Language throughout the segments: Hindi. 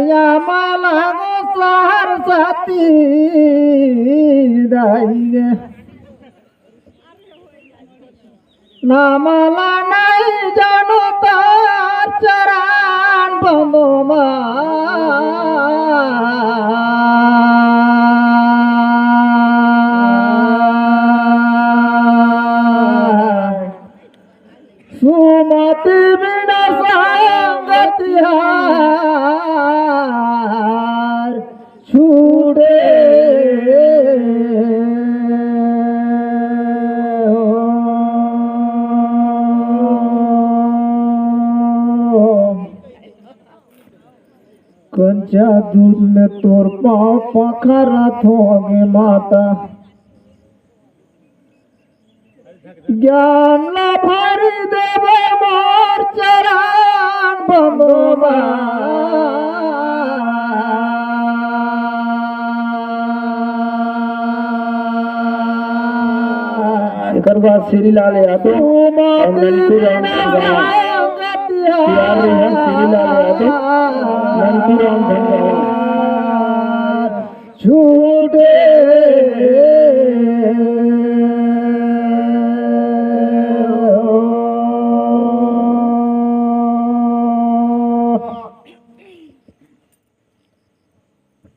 नैया माला गोसार साथी दाई ना माला नहीं जानो तार चरण बंदो सुमति बिना संगतिहार छूटे कंचा दूध में तोर पाँव पखरा थोगे माता ज्ञान ला भरी देवे मोर चरण बंदोबा एकर बाद श्री लाल यादव और ननकू राम छूटे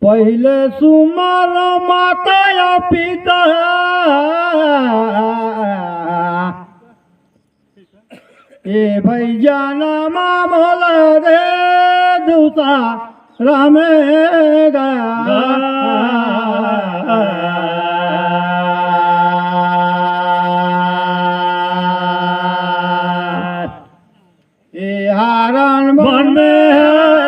पहले सुमर माता पिता ए भैया नामा भोला रे दूता रामे गया ए हारण बन में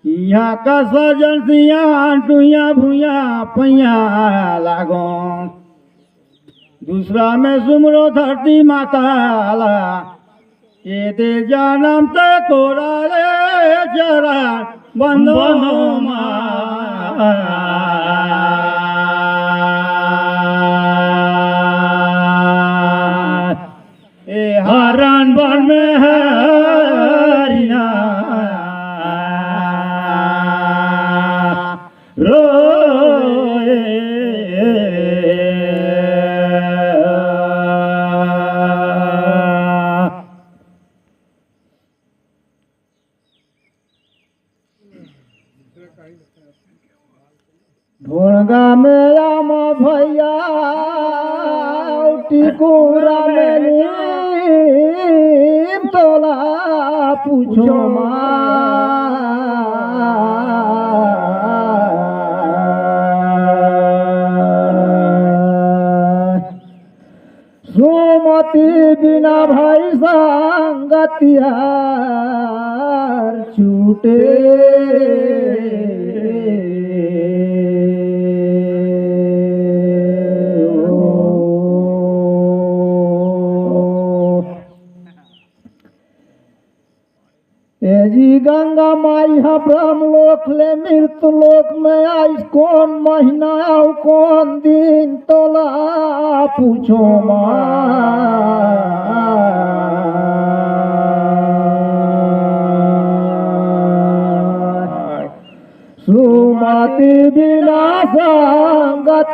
यहाँ का सजन सिया टुया भूया पैया लागो दूसरा में सुमरो धरती माता ये दे जानम ते तोरा रे जरा बंदो ए हरण बन में हरिना ढोंगा में राम भैया टिकोरा में नीम तोला पूछो सुमति बिना भाई संगतियार छूटे जी गंगा माई है ब्रह्मलोक ले मृत्यु लोक में आइस कौन महीना और कौन दिन तोला पूछो सुमति बिना संगतिहार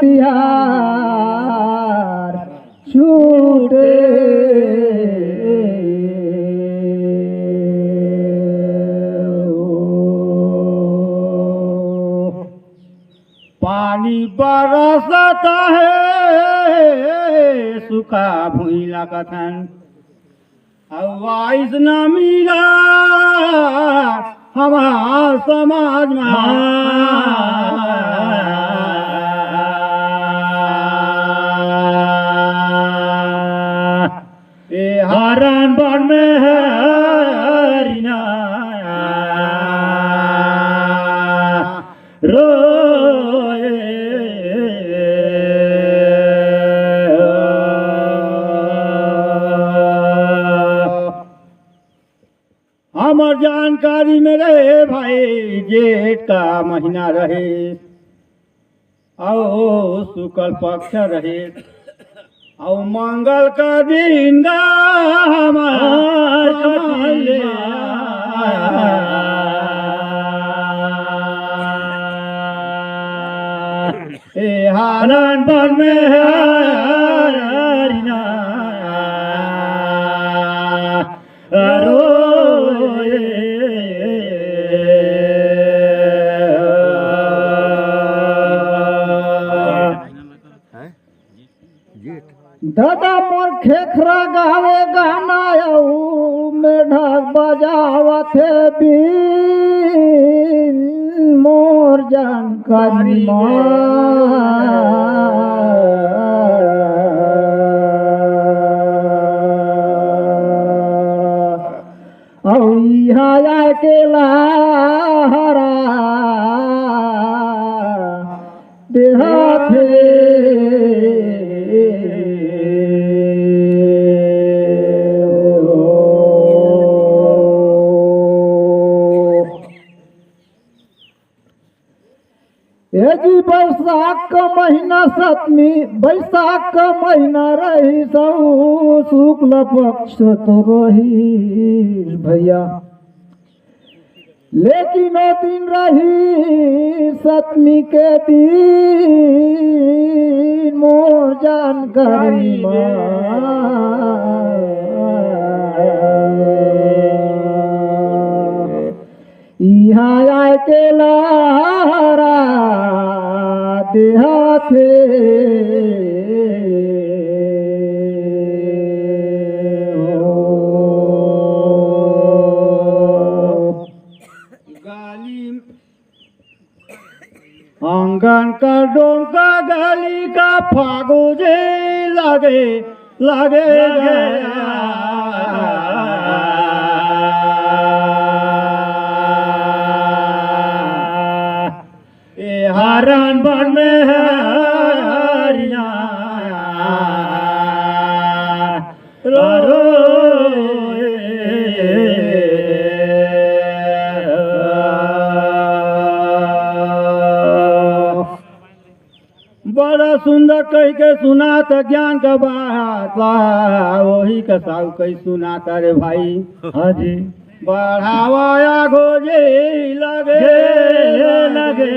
छूटे पानी बरसता है सुखा भूला कथन आवाज न मिला हमारा समाज में ए हरण बन में हरिना हमार जानकारी में रहे भाई जेठ का महीना रहे आओ शुक्ल पक्ष रहे आओ मंगल का दिन गा हमार कटिले ए हारन बन में हरिना दादा मोर खेखरा गावे गाना आऊ में ढाक बजावत है बीन मोर जानकारी औ यहाँ अकेला हरा देहात जी बैसाख का महीना सतमी बैसाख का महीना रही सऊ शुक्ल पक्ष तो रही भैया लेकिन ओ दिन रही सतमी के दिन मोर जानकारी यहाँ आए के लारा देहाते आंगन का डोंका गली का फागो जे लागे लागे ए हारन बन में हरिया रो रो बड़ा सुंदर कह के सुनाता ज्ञान का बात वही का साहु कही सुनाता रे भाई हाँ जी बढ़ावाया गोजे लगे लगे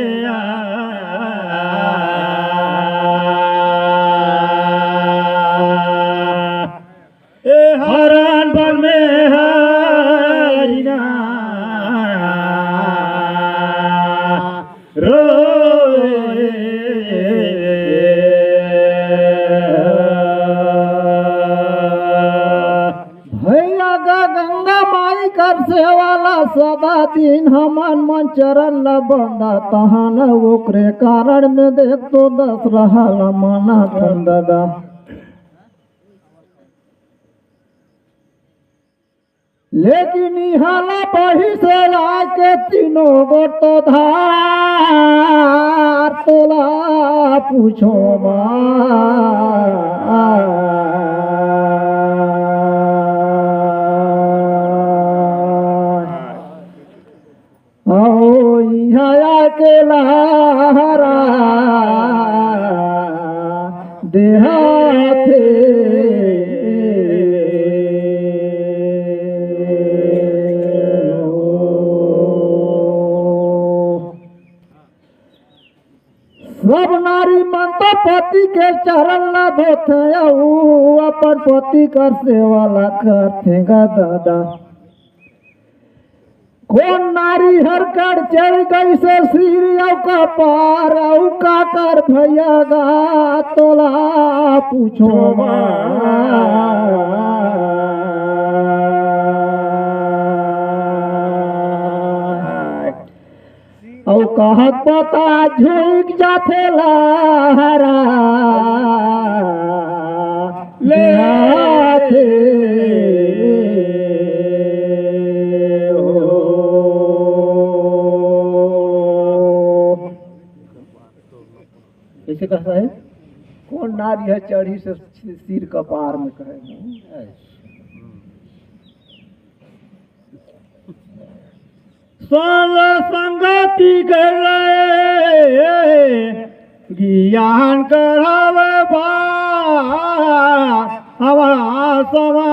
ए हरन बन में हरिना रो कर सेवाला सदा दिन हमन मन चरण ल बंदा तहान ओकरे कारण में देख तो दस रहा मना दादा लेकिन हाला बही से लाके तीनों गो तो धार तोला पूछो के लहरा देहाते सब नारी मन तो पति के चरण न धोते अपन पति कर सेवाला करते दादा कौन नारी हर कर चढ़ गई से सिर का पार का कर भैया गा तोला पूछो औ कहत पता झुक जाते लहरा ले आते ऐसे कहता है कौन नारी है चढ़ी से सिर कपार में कहे सल संगति करे ज्ञान करावे बा हवा समा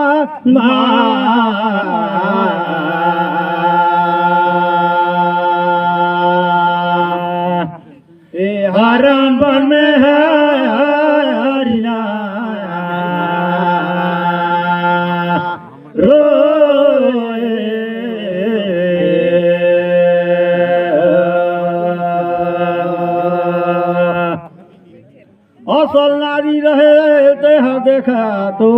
ए हरण बन में है हरिना असल नारी रहे देह देखा तो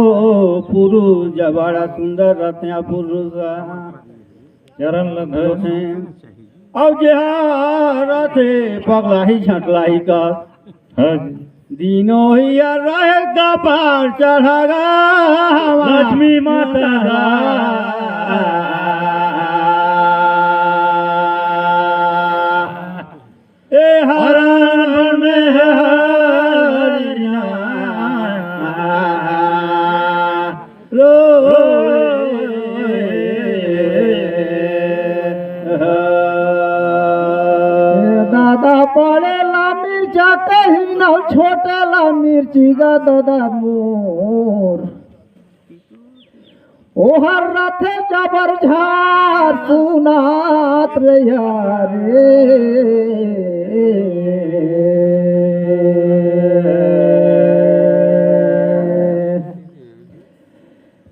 पुरुष बड़ा सुंदर रहते हैं पुरुष चरण लगे अब जथे पगलाही छटलाही का दिनों ही रहे का पार चढ़ागा लक्ष्मी माता ए हरण में है दादा पड़ेला मिर्चा कहीं न छोटेला मिर्ची गा दादा मोर ओहर रथे जबर झार सुनात रे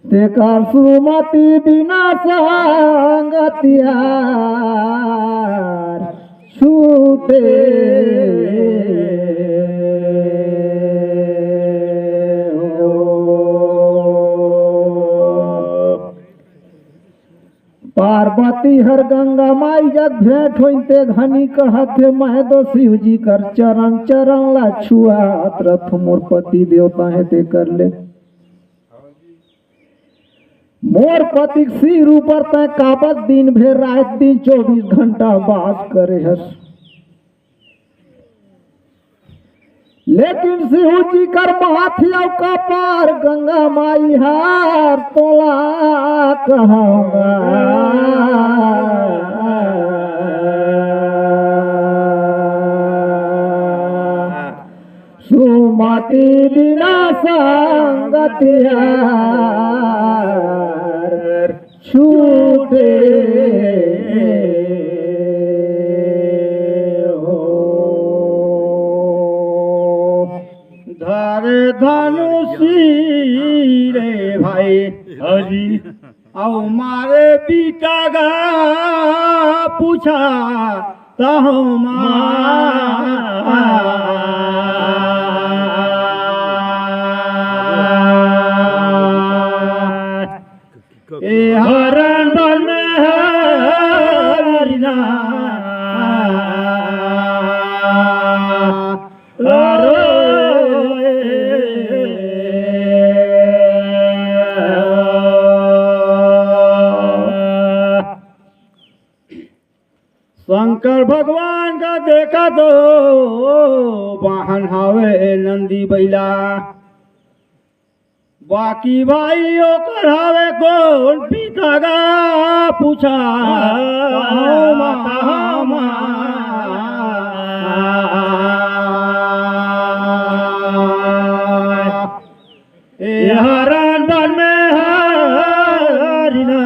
तेकर सुमति बिना संगतियार छूटे पार्वती हर गंगा माई जग भेंट होते घनी कहते मैं दो शिव जी कर चरण चरण ला छुआत रथ मोर पति देवता है ते कर ले मोर पति सिर ऊपर तय काबत दिन भर रात दिन 24 घंटा बात करे हस लेकिन शिव जी कर माथिया का पार गंगा माई हार तोला कहूँगा सुमति बिना संगतिया छूटे धरे धनुषी रे भाई हरी औ मारे बीटा गा पूछा तहु ए हरण बन में हरिना शंकर भगवान का देखा तो वाहन हावे नंदी बैला बाकी भाई ओकर हावे कौन पितागा पूछा ए हरण बन में हरिना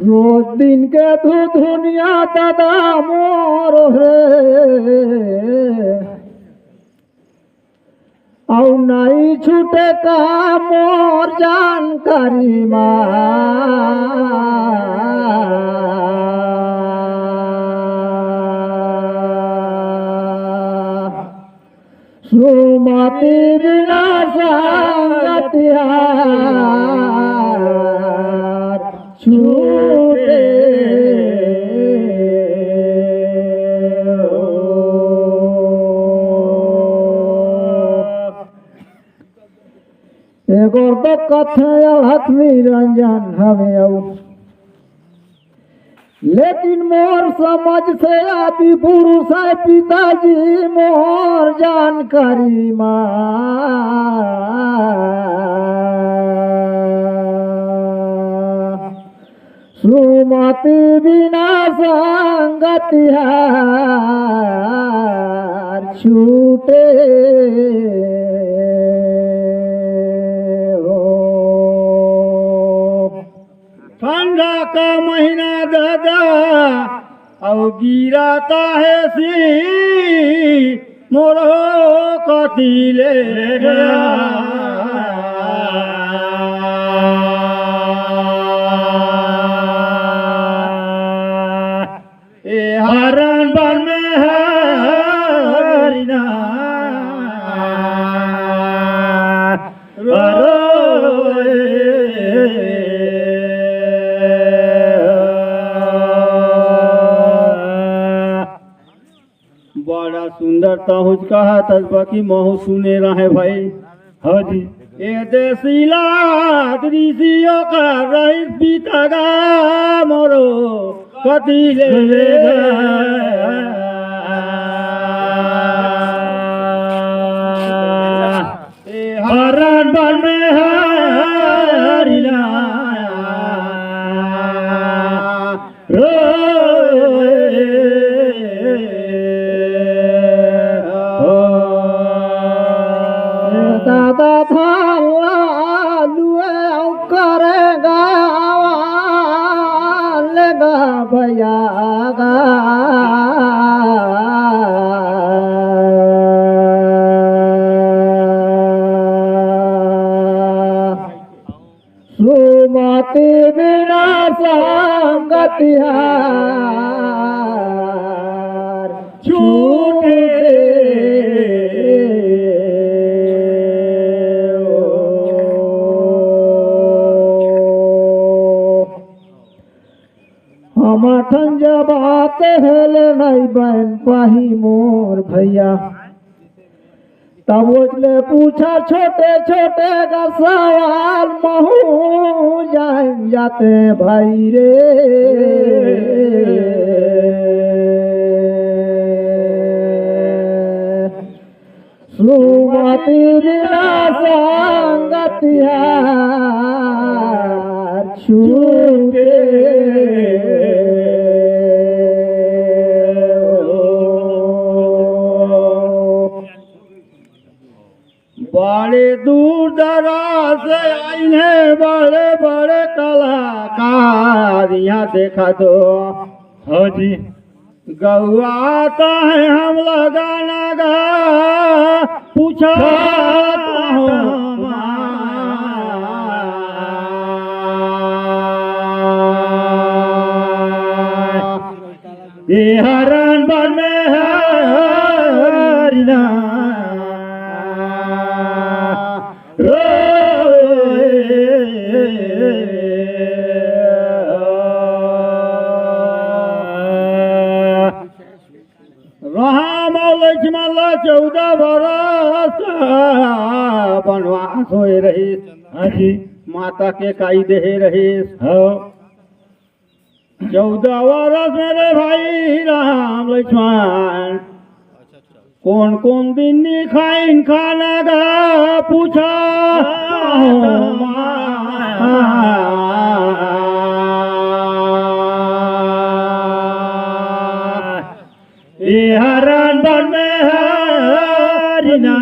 रोज दिन के धुनिया दादा मोर रे औ नहीं छूटे का मोर जानकारी सुमति बिना संगतिया छूटे एक और तो कथे हथ निरंजन हमें लेकिन मोर समझ से आदि पुरुष है पिताजी मोर जानकारी सुमति बिना संगति हार छूटे हो। ठंडा का महीना दादा और गिराता है सी मोरो कतिले ए हरण बन में हरिना बड़ा सुंदर तहुज कहा तजबा की महू सुने रहे भाई। हाँ जी ए देसीला दृश्यों का रही पितागा मोरो कति लेगा ए हरण बन में हरिना दादा थाला लुए करेगा लेगा भैयागा सुमति बिना संगति हार छूटे ठंज बात हेले नहीं बहन पाही मोर भैया तब उसने पूछा छोटे छोटे का सवाल महू जाते भाई रे सुमति बिना संगति हार छूटे बड़े दूर दराज से आए हैं बड़े बड़े कलाकार यहाँ देखा तो। हाँ जी गौआता है हम लगाना गा पूछा ये हरण बन में हरिना राम और लक्ष्मण 14 बरस वनवास हो रही। हाँ जी माता के काई दे रही। 14 बरस मेरे भाई राम लक्ष्मण कौन कौन दिन खाइन खाना गा पूछा ये हरण बन में हरिना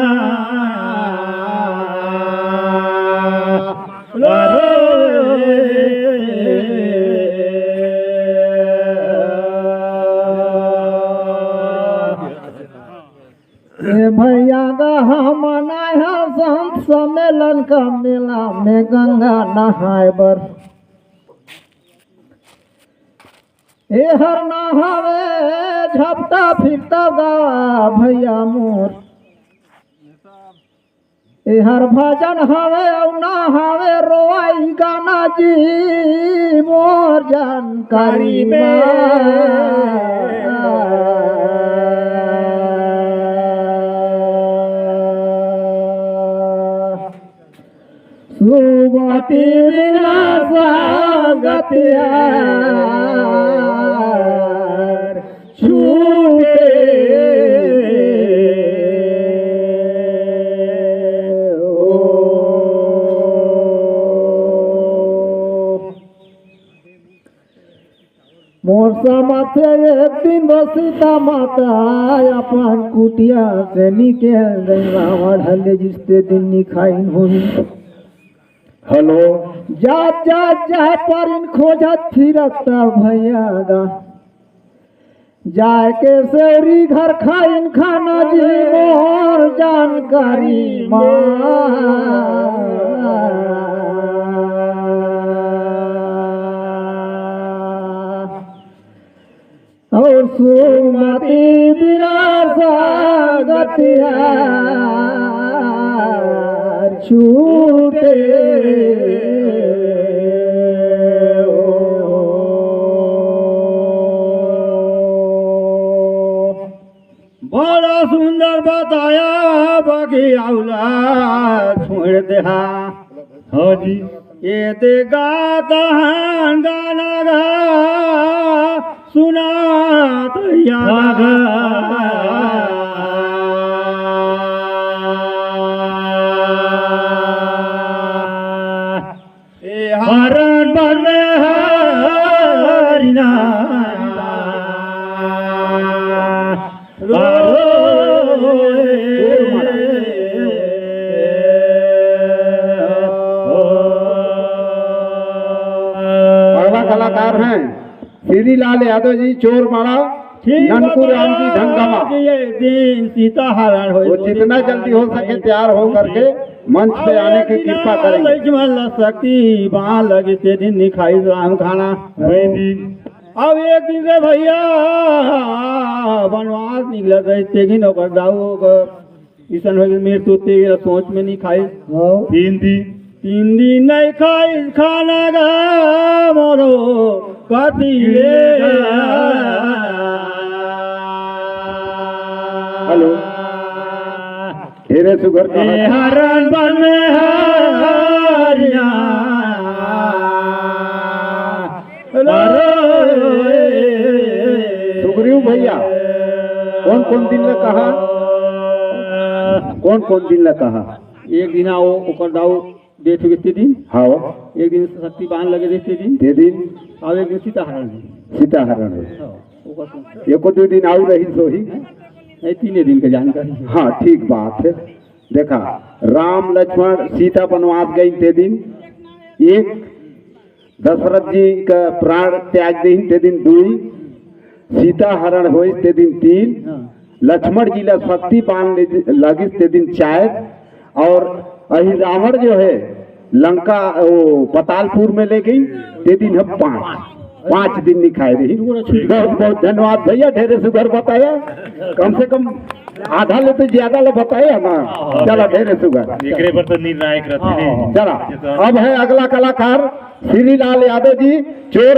भैया गा मनाया संत सम्मेलन का मेला में गंगा नहाए बर ए हर नहावे झपटा फिरता गा भैया मोर ए हर भजन हवे और नहावे रोआई गाना जी मोर जानकारी सुबह सुमति विलास गतियार छूटे मोर समाथे एक दिन सीता माता अपन कुटिया से निकल गई रावण हले जिसते दिन निखाइन हुई हेलो जात जात जाए पर इन खोजत फिरता भैया गा जाए के सेरी घर खाइन खाना जी मोर जानकारी और सुमति विलास गतियार छूटे बड़ा सुंदर बताया बाकी आउला छोड़ दे हाँ जी ये दे गाता गाना गा सुना तो याद हरण बने हरिना कलाकार हैं श्री लाल यादव जी चोर मारा ननकू राम जी ढंगामा ये दिन सीता हरण हो वो जितना जल्दी हो सके तैयार हो करके मंच पे आने की कृपा करेंगे लक्ष्मण शक्ति वहाँ लगे से दिन निखाई राम खाना अब एक दिन से भैया वनवास निकल गए तेगिन ओकर दाऊ ईसन हो गई मृत्यु तेगिन सोच में नहीं खाई तीन दिन नहीं खाई खाना गा मोरो कति हेलो ढेरे सुगर का हरण बन हरिया सुग्रीव भैया कौन कौन दिन ला कहा कौन कौन दिन ला कहा एक दिन आओ ओकर दाऊ डेट हो गई दिन हाँ एक दिन शक्ति बांध लगे देखते दिन दे दिन और एक दिन सीता हरण सीता हरण है एको दो दिन आऊ रही सोही नहीं तीन दिन के जानकारी है। हाँ ठीक बात है देखा राम लक्ष्मण सीता वनवास गई ते दिन एक दशरथ जी का प्राण त्याग दिन ते दिन दुई सीता हरण होई ते दिन तीन लक्ष्मण जी ला शक्ति पान लगी ते दिन चार और अही रावण जो है लंका वो पतालपुर में ले गई ते दिन हम पाँच दिन निखाए रही बहुत बहुत धन्यवाद भैया ढेरे सुगर बताया कम से कम आधा ले तो ज्यादा ले बताया ना चला ढेरे सुगर पर तो निर्णायक रहते हैं चला अब है अगला कलाकार श्री लाल यादव जी चोर